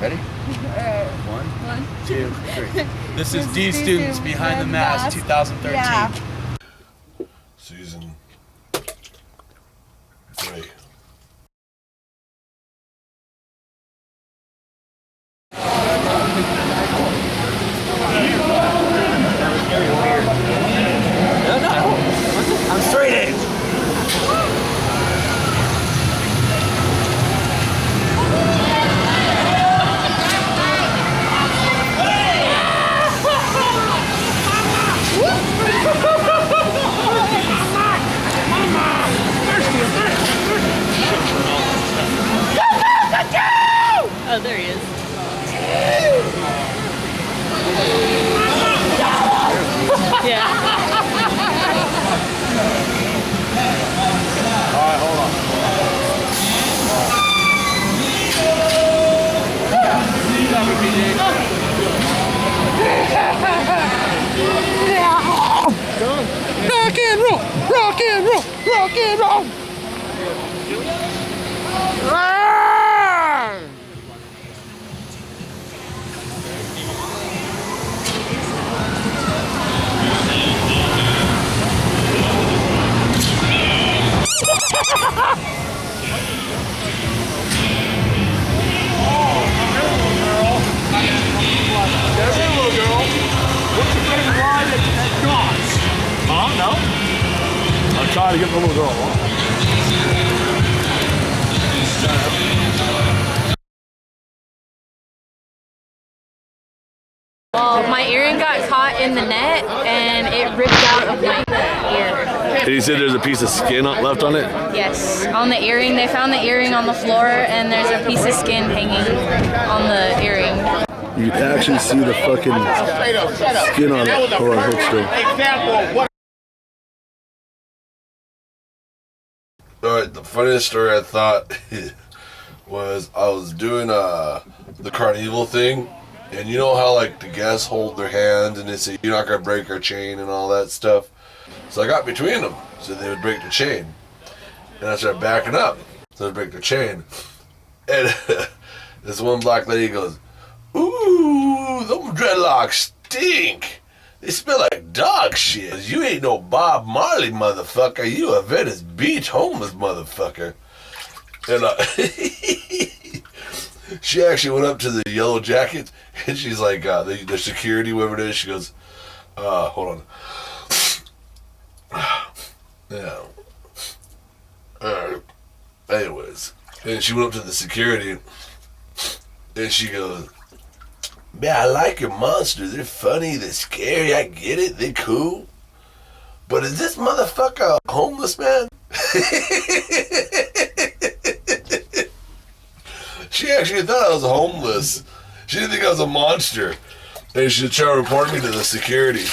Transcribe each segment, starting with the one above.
Ready? One, 2, 3. This is D Students Behind the Mask 2013. Yeah. Season 3. I'm straight edge. Oh, there he is. Yeah. Alright, hold on. Rock and roll, rock and roll, rock and roll. I'm trying to get the little girl along. Well, my earring got caught in the net and it ripped out of my ear. And you said there's a piece of skin left on it? Yes, on the earring. They found the earring on the floor and there's a piece of skin hanging on the earring. You can actually see the fucking skin on it. Hold on, hold still. Alright, the funniest story I thought was I was doing the Carnival thing, and you know how like the guests hold their hand and they say you're not gonna break our chain and all that stuff. So I got between them so they would break the chain, and I started backing up so they'd break the chain, and this one black lady goes, "Ooh, them dreadlocks stink. They smell like dog shit. You ain't no Bob Marley, motherfucker. You a Venice Beach homeless motherfucker." And she actually went up to the Yellow Jacket, and she's like, the security, whoever it is, she goes, hold on. Yeah. Anyways, and she went up to the security, and she goes, "Man, I like your monsters. They're funny, they're scary, I get it, they're cool. But is this motherfucker a homeless man?" She actually thought I was homeless. She didn't think I was a monster. And she tried to report me to the security.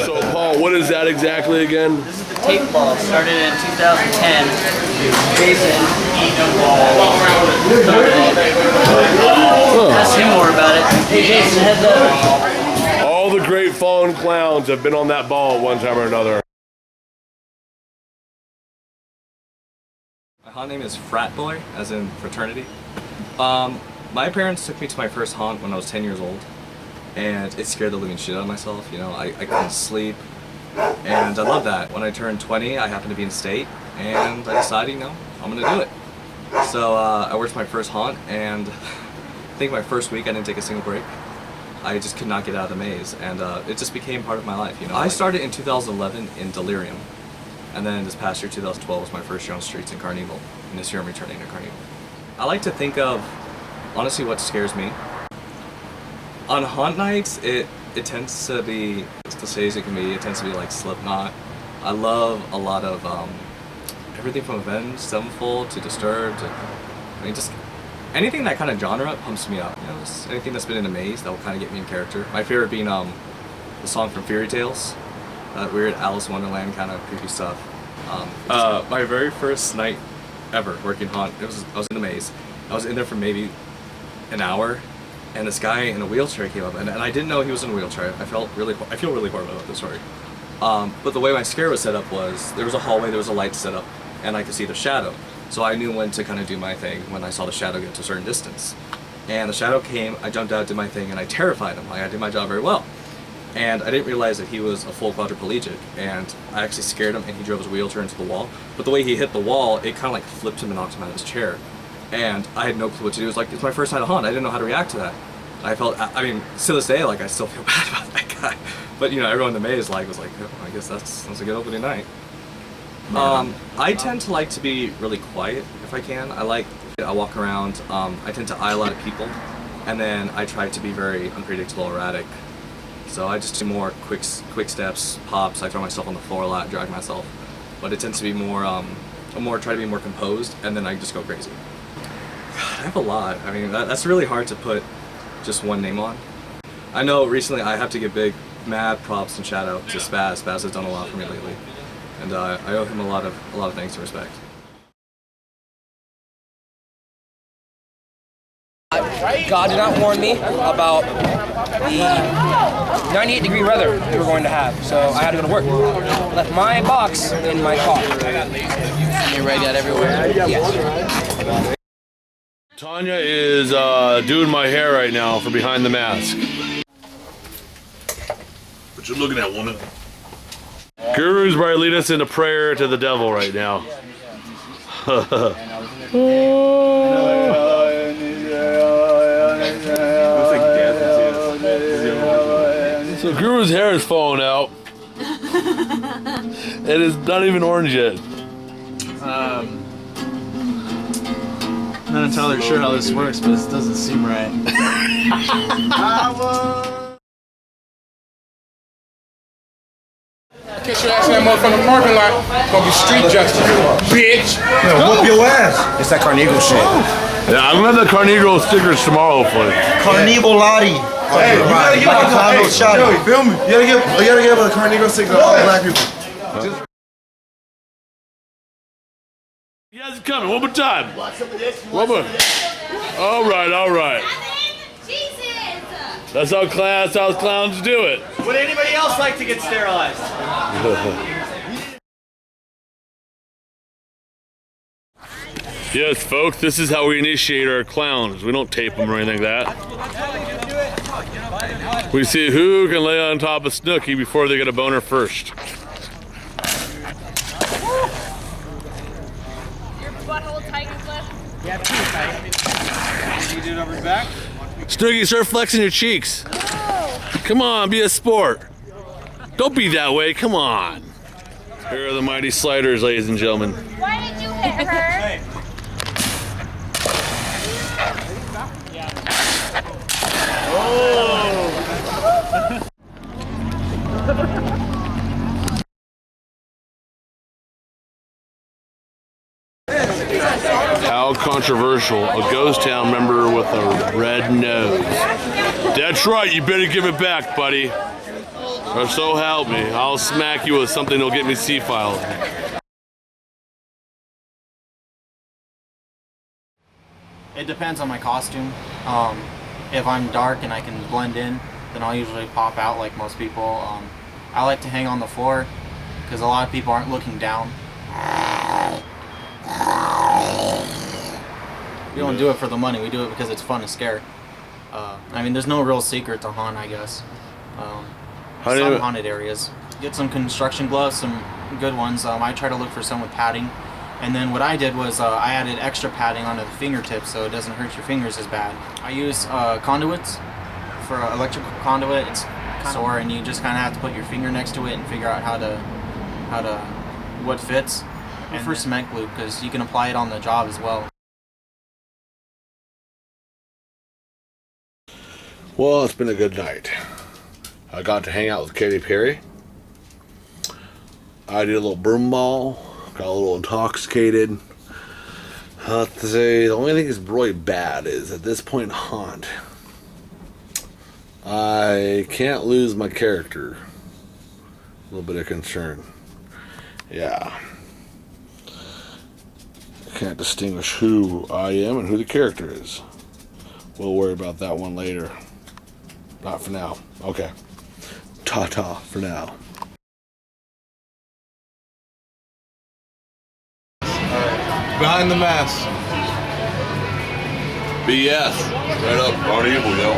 So, Paul, what is that exactly again? This is the tape ball. Started in 2010. Jason started it. Ask him more about it. Hey, Jason, heads up. All the great fallen clowns have been on that ball at one time or another. My haunt name is Frat Boy, as in fraternity. My parents took me to my first haunt when I was 10 years old, and it scared the living shit out of myself. You know, I couldn't sleep, and I love that. When I turned 20, I happened to be in state, and I decided, you know, I'm gonna do it. So I worked my first haunt, and I think my first week I didn't take a single break. I just could not get out of the maze, and it just became part of my life. You know, I started in 2011 in Delirium. And then this past year, 2012, was my first year on streets in Carnival. And this year I'm returning to Carnival. I like to think of, honestly, what scares me. On haunt nights, it tends to be, as cliche as it can be, it tends to be like Slipknot. I love a lot of everything from Avenged Sevenfold to Disturbed. I mean, just anything that kind of genre pumps me up. You know, just anything that's been in a maze that will kind of get me in character. My favorite being the song from Fairy Tales. That weird Alice in Wonderland kind of creepy stuff. My very first night ever working haunt, I was in the maze. I was in there for maybe an hour, and this guy in a wheelchair came up, and I didn't know he was in a wheelchair. I feel really horrible about this story. But the way my scare was set up was, there was a hallway, there was a light set up, and I could see the shadow. So I knew when to kind of do my thing when I saw the shadow get to a certain distance. And the shadow came, I jumped out, did my thing, and I terrified him. Like, I did my job very well. And I didn't realize that he was a full quadriplegic, and I actually scared him, and he drove his wheelchair into the wall. But the way he hit the wall, it kind of like flipped him and knocked him out of his chair. And I had no clue what to do. It was like, it's my first night of haunt. I didn't know how to react to that. I felt, I mean, to this day, like, I still feel bad about that guy. But, you know, everyone in the maze, like, was like, oh, I guess that's a good opening night. I tend to like to be really quiet if I can. I walk around, I tend to eye a lot of people, and then I try to be very unpredictable, erratic. So I just do more quick steps, pops, I throw myself on the floor a lot, drag myself. But it tends to be more, try to be more composed, and then I just go crazy. God, I have a lot. I mean, that's really hard to put just one name on. I know recently I have to give big, mad props and shout out to Spaz. Spaz has done a lot for me lately. And I owe him a lot of thanks and respect. God did not warn me about the 98-degree weather we were going to have, so I had to go to work. Left my box in my car. You read that everywhere? Yes. Tanya is doing my hair right now for Behind the Mask. What you looking at, woman? Guru's about to lead us into prayer to the devil right now. So Guru's hair is falling out. It is not even orange yet. Not entirely sure how this works, but it doesn't seem right. Catch your ass in that motherfucking parking lot. Gonna be street justice, bitch. No, whoop your ass. It's that Carnival shit. Yeah, I'm gonna have the Carnival stickers tomorrow for you. Carnival Lottie. Hey, you gotta give like a shot. Yo, you feel me? You gotta give a Carnival sticker to all black people. You guys are coming, one more time. One more. All right. That's how clowns do it. Would anybody else like to get sterilized? Yes, folks, this is how we initiate our clowns. We don't tape them or anything like that. We see who can lay on top of Snooki before they get a boner first. Your butthole tight and flip? Yeah, too tight. Can you do it over his back? Snooki, start flexing your cheeks. Come on, be a sport. Don't be that way, come on. Here are the mighty sliders, ladies and gentlemen. Why did you hit her? How controversial, a ghost town member with a red nose. That's right, you better give it back, buddy. Or so help me, I'll smack you with something that'll get me C-filed. It depends on my costume. If I'm dark and I can blend in, then I'll usually pop out like most people. I like to hang on the floor because a lot of people aren't looking down. We don't do it for the money, we do it because it's fun to scare. I mean, there's no real secret to haunt, I guess. Some haunted areas. Get some construction gloves, some good ones. I try to look for some with padding. And then what I did was I added extra padding onto the fingertips so it doesn't hurt your fingers as bad. I use conduits for electrical conduit. It's sore and you just kind of have to put your finger next to it and figure out what fits. And for cement glue, because you can apply it on the job as well. Well, it's been a good night. I got to hang out with Katy Perry. I did a little broom ball. Got a little intoxicated. I have to say, the only thing that's really bad is at this point in Haunt, I can't lose my character. A little bit of concern. Yeah. I can't distinguish who I am and who the character is. We'll worry about that one later. Not for now. Okay. Ta-ta for now. Behind the Mask. BS. Straight up, Carnival, yo.